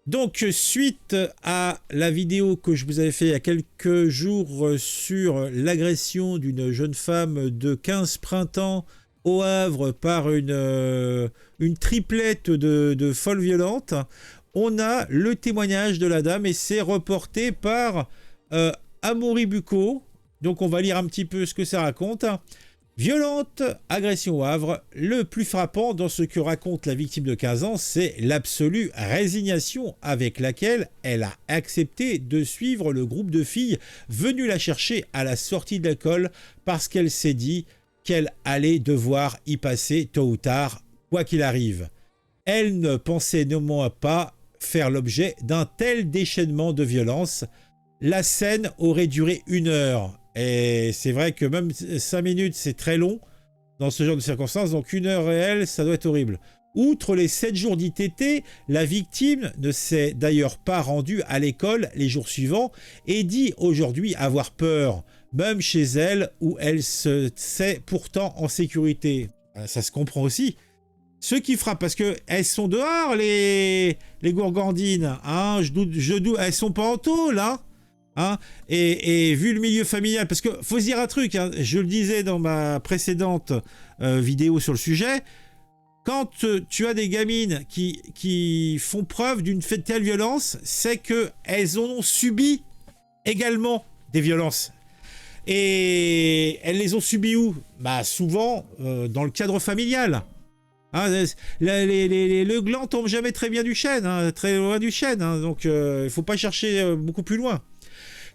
Donc, suite à la vidéo que je vous avais fait il y a quelques jours sur l'agression d'une jeune femme de 15 printemps au Havre par une triplette de folles violentes, on a le témoignage de la dame et c'est reporté par Amaury Bucco. Donc, on va lire un petit peu ce que ça raconte. Violente agression au Havre, le plus frappant dans ce que raconte la victime de 15 ans, c'est l'absolue résignation avec laquelle elle a accepté de suivre le groupe de filles venues la chercher à la sortie de l'école parce qu'elle s'est dit qu'elle allait devoir y passer tôt ou tard, quoi qu'il arrive. Elle ne pensait néanmoins pas faire l'objet d'un tel déchaînement de violence. La scène aurait duré 1 heure. Et c'est vrai que même 5 minutes, c'est très long dans ce genre de circonstances. Donc 1 heure réelle, ça doit être horrible. Outre les 7 jours d'ITT, la victime ne s'est d'ailleurs pas rendue à l'école les jours suivants et dit aujourd'hui avoir peur, même chez elle où elle se sait pourtant en sécurité. Ça se comprend aussi. Ce qui frappe, parce qu'elles sont dehors, les gourgandines. Hein, je doute, elles sont pas en tôle, hein. Hein, et vu le milieu familial, parce que faut se dire un truc, hein, je le disais dans ma précédente vidéo sur le sujet, quand tu as des gamines qui font preuve d'une telle violence, c'est qu'elles ont subi également des violences. Et elles les ont subies où? Bah souvent dans le cadre familial. Hein, le gland tombe jamais très bien du chêne, hein, très loin du chêne, hein, donc il faut pas chercher beaucoup plus loin.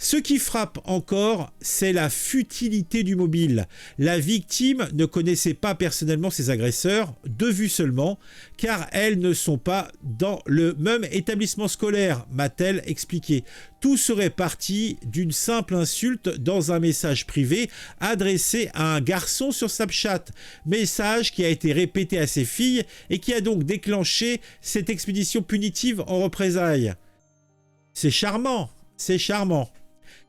Ce qui frappe encore, c'est la futilité du mobile. La victime ne connaissait pas personnellement ses agresseurs, de vue seulement, car elles ne sont pas dans le même établissement scolaire, m'a-t-elle expliqué. Tout serait parti d'une simple insulte dans un message privé adressé à un garçon sur Snapchat. Message qui a été répété à ses filles et qui a donc déclenché cette expédition punitive en représailles. C'est charmant, c'est charmant.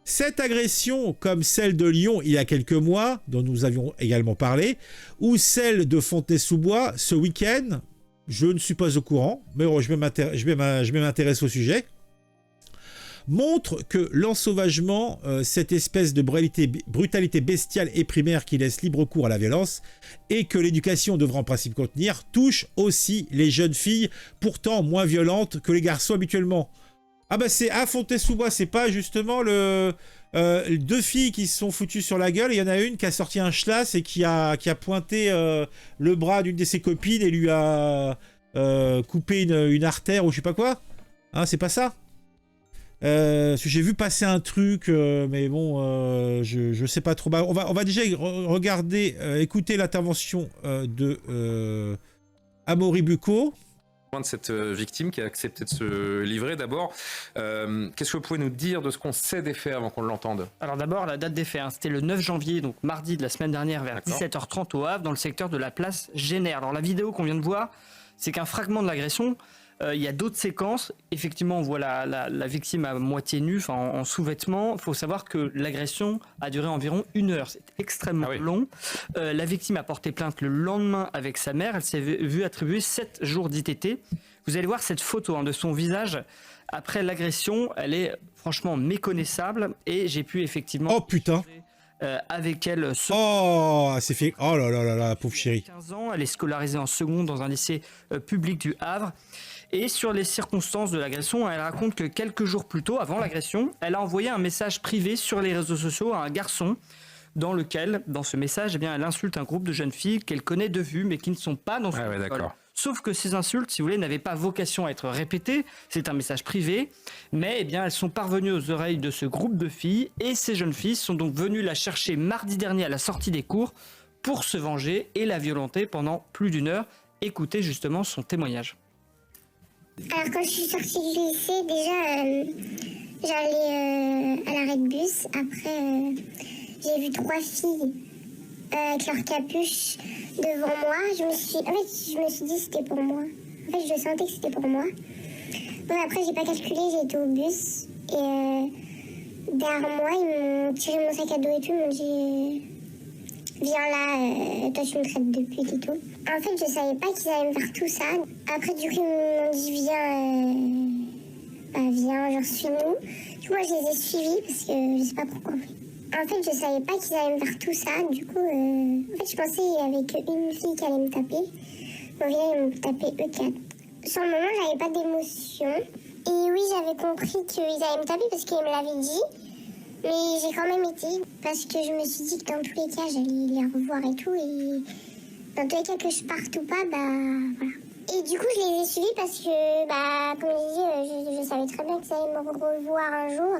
Cette agression, comme celle de Lyon il y a quelques mois, dont nous avions également parlé, ou celle de Fontenay-sous-Bois ce week-end, je ne suis pas au courant, mais je vais m'intéresser au sujet, montre que l'ensauvagement, cette espèce de brutalité bestiale et primaire qui laisse libre cours à la violence, et que l'éducation devra en principe contenir, touche aussi les jeunes filles, pourtant moins violentes que les garçons habituellement. Ah bah c'est à Fontenay-sous-Bois, c'est pas justement deux filles qui se sont foutues sur la gueule, il y en a une qui a sorti un schlass et qui a pointé le bras d'une de ses copines et lui a coupé une artère ou je sais pas quoi. Hein, c'est pas ça? J'ai vu passer un truc, mais bon, je sais pas trop. Bah, on va déjà regarder, écouter l'intervention de Amaury Bucco. De cette victime qui a accepté de se livrer. D'abord, qu'est-ce que vous pouvez nous dire de ce qu'on sait des faits avant qu'on l'entende? Alors d'abord, la date des faits, hein, c'était le 9 janvier, donc mardi de la semaine dernière vers 17h30 au Havre, dans le secteur de la place Génère. Alors la vidéo qu'on vient de voir, c'est qu'un fragment de l'agression. Il y a d'autres séquences. Effectivement, on voit la victime à moitié nue, en sous-vêtements. Il faut savoir que l'agression a duré environ 1 heure. C'est extrêmement long. La victime a porté plainte le lendemain avec sa mère. Elle s'est vue attribuer 7 jours d'ITT. Vous allez voir cette photo de son visage après l'agression. Elle est franchement méconnaissable et j'ai pu effectivement... Oh putain! Avec elle. Oh, c'est fait. Oh là là là là, pauvre chérie. 15 ans, elle est scolarisée en seconde dans un lycée public du Havre. Et sur les circonstances de l'agression, elle raconte que quelques jours plus tôt, avant l'agression, elle a envoyé un message privé sur les réseaux sociaux à un garçon dans lequel, dans ce message, eh bien, elle insulte un groupe de jeunes filles qu'elle connaît de vue mais qui ne sont pas dans son école. Sauf que ces insultes, si vous voulez, n'avaient pas vocation à être répétées. C'est un message privé, mais eh bien, elles sont parvenues aux oreilles de ce groupe de filles et ces jeunes filles sont donc venues la chercher mardi dernier à la sortie des cours pour se venger et la violenter pendant plus d'1 heure. Écoutez justement son témoignage. Alors quand je suis sortie du lycée, déjà j'allais à l'arrêt de bus. Après j'ai vu 3 filles avec leur capuche devant moi. Je me suis dit c'était pour moi. En fait je sentais que c'était pour moi. Bon après j'ai pas calculé, j'ai été au bus et derrière moi ils m'ont tiré mon sac à dos et tout, ils m'ont dit viens là, toi tu me traites de pute et tout. En fait je savais pas qu'ils allaient me faire tout ça. Après du coup ils m'ont dit viens, genre suis-nous. Du coup, moi, je les ai suivis parce que je sais pas pourquoi. En fait, je savais pas qu'ils allaient me faire tout ça. Du coup, en fait, je pensais qu'il y avait qu'une fille qui allait me taper. Au final, ils m'ont tapé eux 4. Sur le moment, j'avais pas d'émotion. Et oui, j'avais compris qu'ils allaient me taper parce qu'ils me l'avaient dit. Mais j'ai quand même été, parce que je me suis dit que dans tous les cas, j'allais les revoir et tout. Et dans tous les cas, que je parte ou pas, voilà. Et du coup, je les ai suivis parce que, comme je disais, je savais très bien qu'ils allaient me revoir un jour.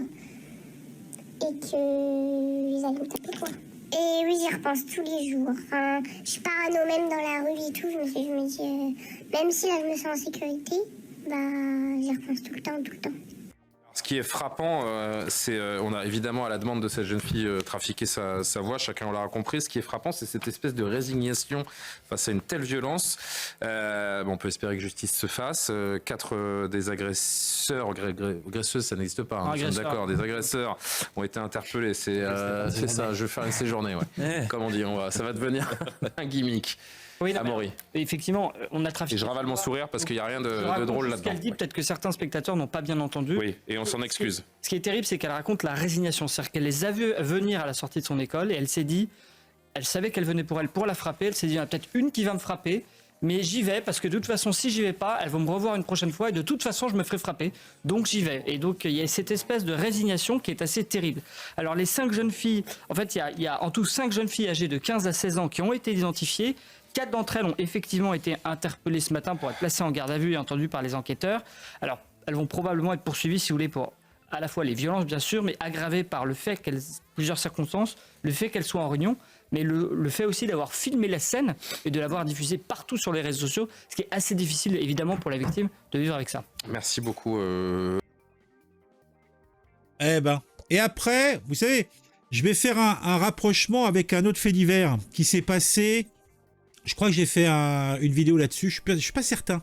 Et qu'ils allaient me taper, quoi. Et oui, j'y repense tous les jours. Enfin, je suis parano même dans la rue et tout. Je me dis, même si là, je me sens en sécurité, j'y repense tout le temps. Ce qui est frappant, c'est, on a évidemment à la demande de cette jeune fille trafiqué sa voix, chacun l'aura compris. Ce qui est frappant, c'est cette espèce de résignation face à une telle violence. On peut espérer que justice se fasse. 4 des agresseurs, agresseuses, ça n'existe pas. Nous sommes d'accord. Des agresseurs ont été interpellés. C'est ça. Je vais faire une séjournée. Ouais. Comme on dit, ça va devenir un gimmick. Oui, Amaury. Effectivement, on a trafiqué. Et je ravale mon sourire parce qu'il n'y a rien de drôle là-dedans. Ce qu'elle dit, peut-être que certains spectateurs n'ont pas bien entendu. Oui, et on s'en excuse. Ce qui est terrible, c'est qu'elle raconte la résignation. C'est-à-dire qu'elle les a vus venir à la sortie de son école et elle s'est dit, elle savait qu'elle venait pour la frapper. Elle s'est dit, il y en a peut-être une qui va me frapper, mais j'y vais parce que de toute façon, si j'y vais pas, elle va me revoir une prochaine fois et de toute façon, je me ferai frapper. Donc j'y vais. Et donc il y a cette espèce de résignation qui est assez terrible. Alors les 5 jeunes filles, en fait, il y a en tout 5 jeunes filles âgées de 15 à 16 ans qui ont été identifiées. 4 d'entre elles ont effectivement été interpellées ce matin pour être placées en garde à vue et entendues par les enquêteurs. Alors, elles vont probablement être poursuivies, si vous voulez, pour à la fois les violences, bien sûr, mais aggravées par le fait plusieurs circonstances, le fait qu'elles soient en réunion, mais le fait aussi d'avoir filmé la scène et de l'avoir diffusée partout sur les réseaux sociaux, ce qui est assez difficile, évidemment, pour la victime de vivre avec ça. Merci beaucoup. Et après, vous savez, je vais faire un rapprochement avec un autre fait divers qui s'est passé. Je crois que j'ai fait une vidéo là-dessus, je suis pas certain.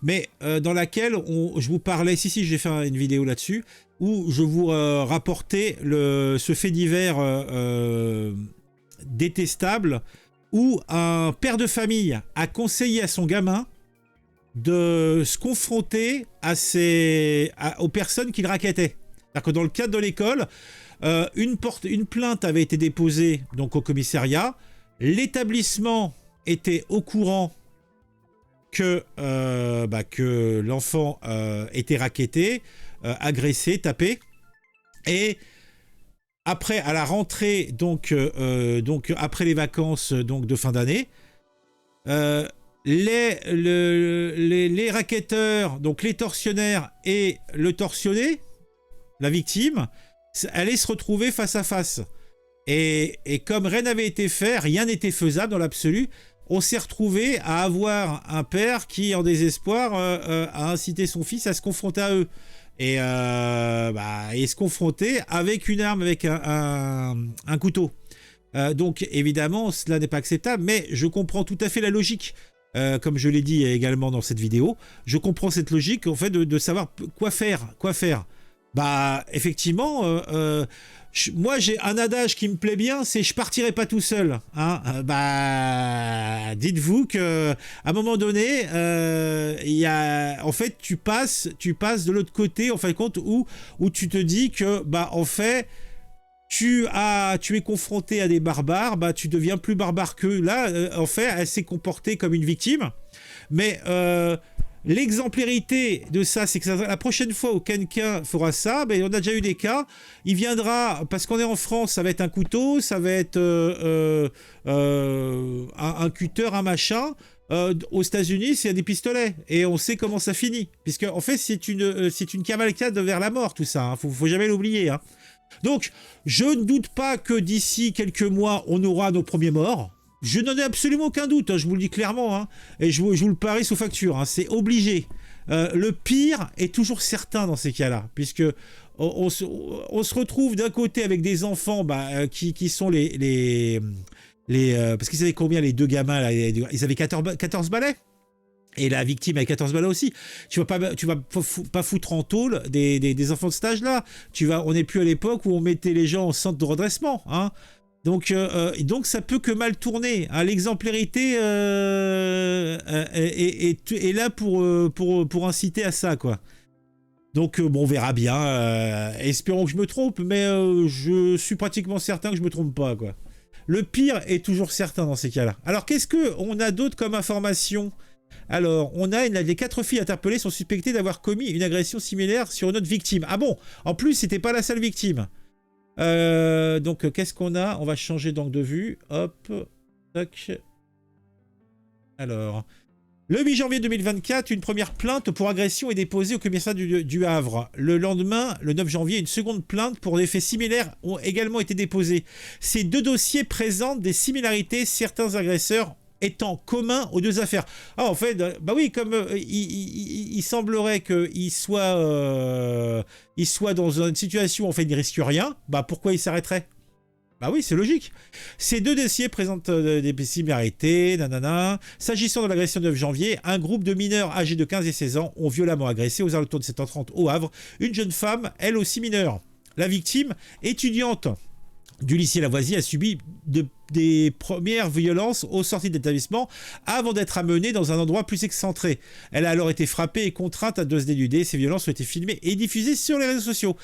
Mais dans laquelle je vous parlais, j'ai fait une vidéo là-dessus, où je vous rapportais ce fait divers détestable, où un père de famille a conseillé à son gamin de se confronter aux personnes qu'il rackettait. C'est-à-dire que dans le cadre de l'école, une plainte avait été déposée donc, au commissariat. L'établissement était au courant que l'enfant était racketté, agressé, tapé. Et après, à la rentrée, donc après les vacances de fin d'année, les racketteurs, donc les tortionnaires et le tortionné, la victime, allaient se retrouver face à face. Et comme rien n'avait été fait, rien n'était faisable dans l'absolu, on s'est retrouvé à avoir un père qui, en désespoir, a incité son fils à se confronter à eux. Et se confronter avec une arme, avec un couteau. Donc, évidemment, cela n'est pas acceptable, mais je comprends tout à fait la logique. Comme je l'ai dit également dans cette vidéo, je comprends cette logique, en fait, de savoir quoi faire. Effectivement... moi j'ai un adage qui me plaît bien, c'est je partirai pas tout seul, hein. Dites-vous que à un moment donné en fait tu passes de l'autre côté en fin de compte où tu te dis que en fait tu es confronté à des barbares, tu deviens plus barbare qu'eux. Là en fait elle s'est comportée comme une victime, mais l'exemplarité de ça, c'est que la prochaine fois où quelqu'un fera ça, on a déjà eu des cas, il viendra, parce qu'on est en France, ça va être un couteau, ça va être un cutter, un machin. Aux États-Unis, c'est des pistolets, et on sait comment ça finit, puisque en fait, c'est une cavalcade vers la mort, tout ça, hein. Faut jamais l'oublier, hein. Donc, je ne doute pas que d'ici quelques mois, on aura nos premiers morts. Je n'en ai absolument aucun doute, hein, je vous le dis clairement, hein, et je vous le parie sous facture, hein, c'est obligé. Le pire est toujours certain dans ces cas-là, puisque on se retrouve d'un côté avec des enfants qui sont les parce qu'ils avaient combien les deux gamins là, ils avaient 14 balais. Et la victime avait 14 balais aussi. Tu vas pas foutre en tôle des enfants de cet âge-là. On n'est plus à l'époque où on mettait les gens en centre de redressement, hein. Donc ça peut que mal tourner, hein. L'exemplarité est là pour inciter à ça, quoi. Donc bon, on verra bien. Espérons que je me trompe, mais je suis pratiquement certain que je me trompe pas, quoi. Le pire est toujours certain dans ces cas-là. Alors qu'est-ce qu'on a d'autre comme information? Alors, on a les 4 filles interpellées sont suspectées d'avoir commis une agression similaire sur une autre victime. Ah bon? En plus, c'était pas la seule victime. Donc, qu'est-ce qu'on a? On va changer d'angle de vue. Hop. Tac. Alors, le 8 janvier 2024, une première plainte pour agression est déposée au commissariat du Havre. Le lendemain, le 9 janvier, une seconde plainte pour des faits similaires ont également été déposés. Ces 2 dossiers présentent des similarités, certains agresseurs étant communs aux 2 affaires. Ah, en fait, bah oui, comme il semblerait qu'il soit dans une situation où en fait il ne risque rien, bah pourquoi il s'arrêterait? Bah oui, c'est logique. Ces 2 dossiers présentent des similarités, nanana. S'agissant de l'agression du 9 janvier, un groupe de mineurs âgés de 15 et 16 ans ont violemment agressé aux alentours de 7h30 au Havre une jeune femme, elle aussi mineure. La victime, étudiante du lycée Lavoisier, a subi des premières violences aux sorties de l'établissement avant d'être amenée dans un endroit plus excentré. Elle a alors été frappée et contrainte de se dénuder. Ces violences ont été filmées et diffusées sur les réseaux sociaux.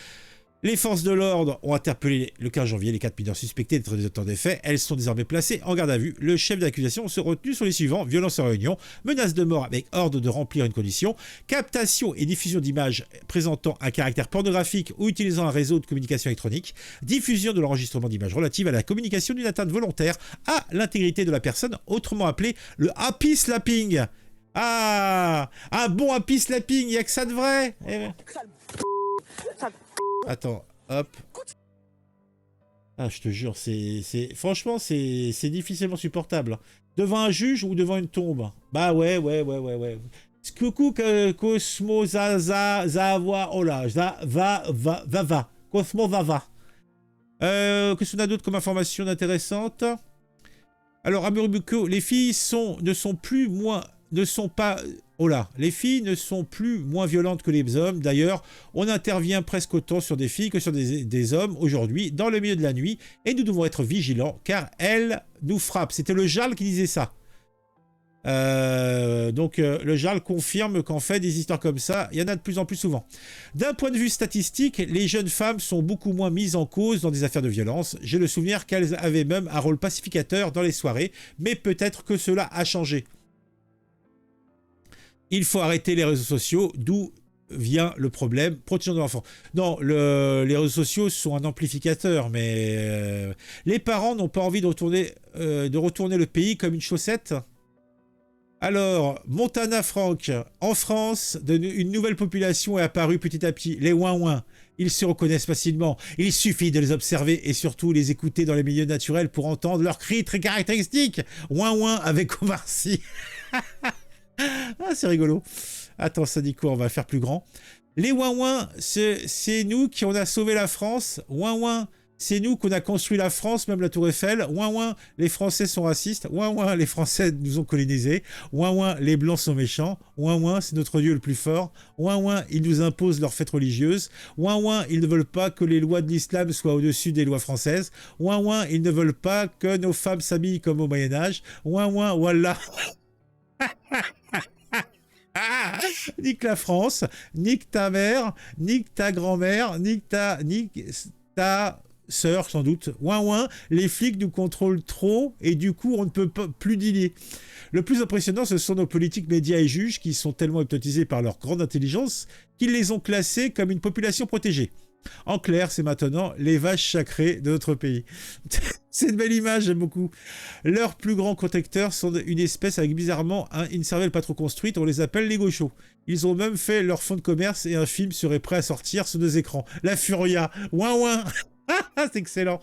Les forces de l'ordre ont interpellé le 15 janvier les 4 mineurs suspectés d'être des auteurs des faits. Elles sont désormais placées en garde à vue. Le chef d'accusation se retenu sur les suivants: violence en réunion, menace de mort avec ordre de remplir une condition, captation et diffusion d'images présentant un caractère pornographique ou utilisant un réseau de communication électronique, diffusion de l'enregistrement d'images relatives à la communication d'une atteinte volontaire à l'intégrité de la personne, autrement appelé le happy slapping. Ah, un bon happy slapping, il n'y a que ça de vrai. Attends, hop. Ah, je te jure, franchement, c'est difficilement supportable. Devant un juge ou devant une tombe? Bah ouais. Coucou, Cosmo, Zava, oh là, va. Cosmo, va. Qu'est-ce qu'on a d'autre comme information intéressante? Alors, à Muribuko, les filles les filles ne sont plus moins violentes que les hommes. D'ailleurs, on intervient presque autant sur des filles que sur des hommes aujourd'hui, dans le milieu de la nuit, et nous devons être vigilants, car elles nous frappent. C'était le Jarl qui disait ça. Donc, le Jarl confirme qu'en fait, des histoires comme ça, il y en a de plus en plus souvent. D'un point de vue statistique, les jeunes femmes sont beaucoup moins mises en cause dans des affaires de violence. J'ai le souvenir qu'elles avaient même un rôle pacificateur dans les soirées, mais peut-être que cela a changé. Il faut arrêter les réseaux sociaux, d'où vient le problème. Protection de l'enfant. Non, les réseaux sociaux sont un amplificateur, mais les parents n'ont pas envie de retourner le pays comme une chaussette. Alors, Montana Frank, en France, une nouvelle population est apparue petit à petit, les ouin-ouin. Ils se reconnaissent facilement. Il suffit de les observer et surtout les écouter dans les milieux naturels pour entendre leurs cris très caractéristiques. Ouin-ouin avec Omar Sy. Ah, c'est rigolo. Attends, ça dit quoi? On va le faire plus grand. Les ouin-ouin, c'est nous qui on a sauvé la France. Ouin-ouin, c'est nous qu'on a construit la France, même la Tour Eiffel. Ouin-ouin, les Français sont racistes. Ouin-ouin, les Français nous ont colonisés. Ouin-ouin, les Blancs sont méchants. Ouin-ouin, c'est notre Dieu le plus fort. Ouin-ouin, ils nous imposent leurs fêtes religieuses. Ouin-ouin, ils ne veulent pas que les lois de l'islam soient au-dessus des lois françaises. Ouin-ouin, ils ne veulent pas que nos femmes s'habillent comme au Moyen-Âge. Ouin-ouin, voilà. Nique la France, nique ta mère, nique ta grand-mère, nique ta sœur sans doute. Ouin, les flics nous contrôlent trop et du coup on ne peut plus dealer. Le plus impressionnant, ce sont nos politiques, médias et juges qui sont tellement hypnotisés par leur grande intelligence qu'ils les ont classés comme une population protégée. En clair, c'est maintenant les vaches sacrées de notre pays. C'est une belle image, j'aime beaucoup. Leurs plus grands protecteurs sont une espèce avec bizarrement une cervelle pas trop construite, on les appelle les gauchos. Ils ont même fait leur fonds de commerce et un film serait prêt à sortir sur 2 écrans. La Furia, ouin. C'est excellent.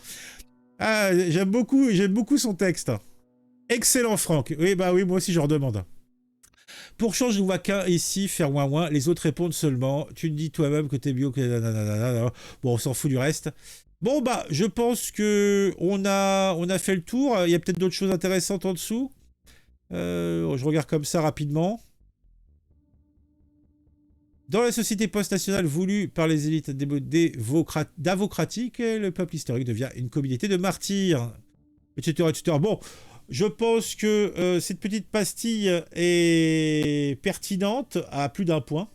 Ah, j'aime beaucoup son texte. Excellent, Franck. Oui, bah oui, moi aussi, je redemande. Pour changer, je ne vois qu'un ici faire ouin, les autres répondent seulement. Tu te dis toi-même que t'es bio, que nanana. Bon, on s'en fout du reste. Bon, bah, je pense que on a fait le tour. Il y a peut-être d'autres choses intéressantes en dessous. Je regarde comme ça rapidement. Dans la société post-nationale voulue par les élites davocratiques, le peuple historique devient une communauté de martyrs, etc. Bon, je pense que cette petite pastille est pertinente à plus d'un point.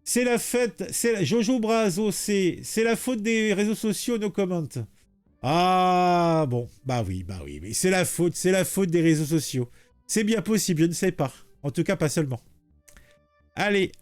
C'est la fête, Jojo Brazo, c'est la faute des réseaux sociaux, no comment. Ah bon, bah oui, mais c'est la faute des réseaux sociaux. C'est bien possible, je ne sais pas. En tout cas, pas seulement. Allez,